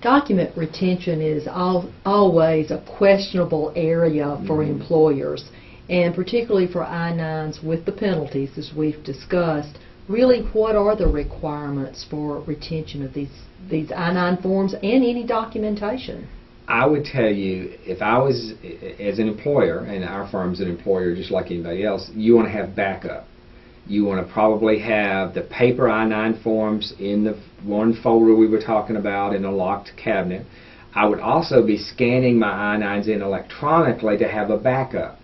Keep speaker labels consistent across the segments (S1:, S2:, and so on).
S1: Document retention is always a questionable area for employers, and particularly for I-9s with the penalties, as we've discussed. Really, what are the requirements for retention of these I-9 forms and any documentation?
S2: I would tell you, if I was, as an employer, and our firm's an employer just like anybody else, you want to have backup. You want to probably have the paper I-9 forms in the one folder we were talking about in a locked cabinet. I would also be scanning my I-9s in electronically to have a backup.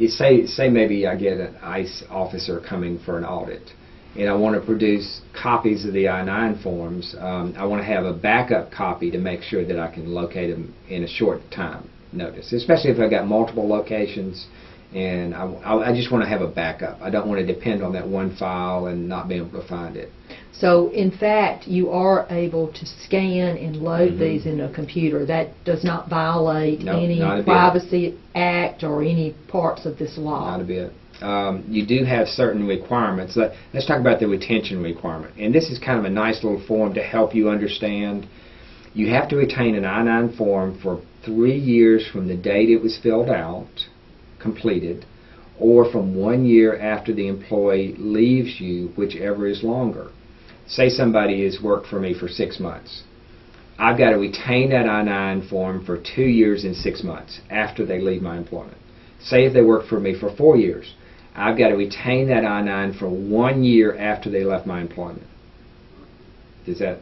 S2: Say maybe I get an ICE officer coming for an audit, and I want to produce copies of the I-9 forms. I want to have a backup copy to make sure that I can locate them in a short time notice, especially if I've got multiple locations, and I just want to have a backup. I don't want to depend on that one file and not be able to find it.
S1: So, in fact, you are able to scan and load these in a computer. That does not violate any Privacy Act or any parts of this law.
S2: Not a bit. You do have certain requirements. Let's talk about the retention requirement. And this is kind of a nice little form to help you understand. You have to retain an I-9 form for 3 years from the date it was filled out, completed, or from 1 year after the employee leaves you, whichever is longer. Say somebody has worked for me for 6 months. I've got to retain that I-9 form for 2 years and 6 months after they leave my employment. Say if they worked for me for 4 years, I've got to retain that I-9 for 1 year after they left my employment. Does that?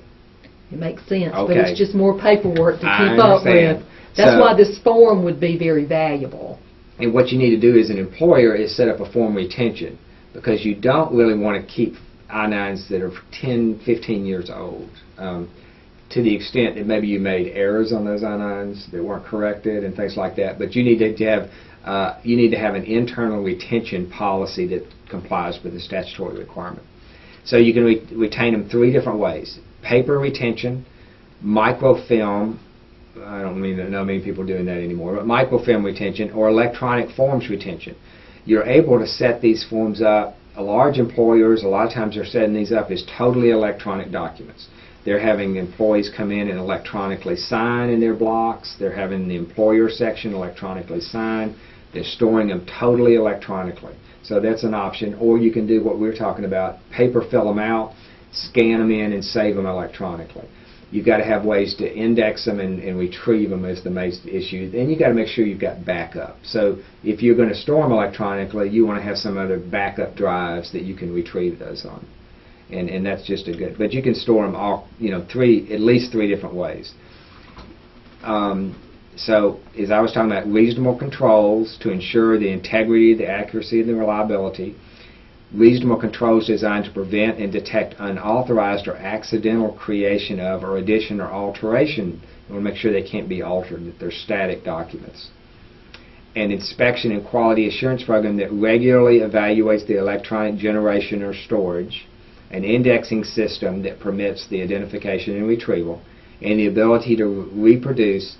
S1: It makes sense,
S2: okay.
S1: But it's just more paperwork to keep up with. That's why this form would be very valuable.
S2: And what you need to do as an employer is set up a form retention, because you don't really want to keep I-9s that are 10, 15 years old. To the extent that maybe you made errors on those I-9s that weren't corrected and things like that, but you need to have an internal retention policy that complies with the statutory requirement. So you can retain them 3 different ways: paper retention, microfilm. I don't know many people doing that anymore, but microfilm retention, or electronic forms retention. You're able to set these forms up. Large employers, a lot of times they're setting these up as totally electronic documents. They're having employees come in and electronically sign in their blocks. They're having the employer section electronically sign. They're storing them totally electronically. So that's an option. Or you can do what we're talking about: paper fill them out, scan them in, and save them electronically. You've got to have ways to index them and retrieve them is the main issue. Then you've got to make sure you've got backup. So if you're going to store them electronically, you want to have some other backup drives that you can retrieve those on. And that's just a good. But you can store them all, at least three different ways. So as I was talking about, reasonable controls to ensure the integrity, the accuracy, and the reliability. Reasonable controls designed to prevent and detect unauthorized or accidental creation of, or addition or alteration. You want to make sure they can't be altered, that they're static documents. An inspection and quality assurance program that regularly evaluates the electronic generation or storage. An indexing system that permits the identification and retrieval. And the ability to reproduce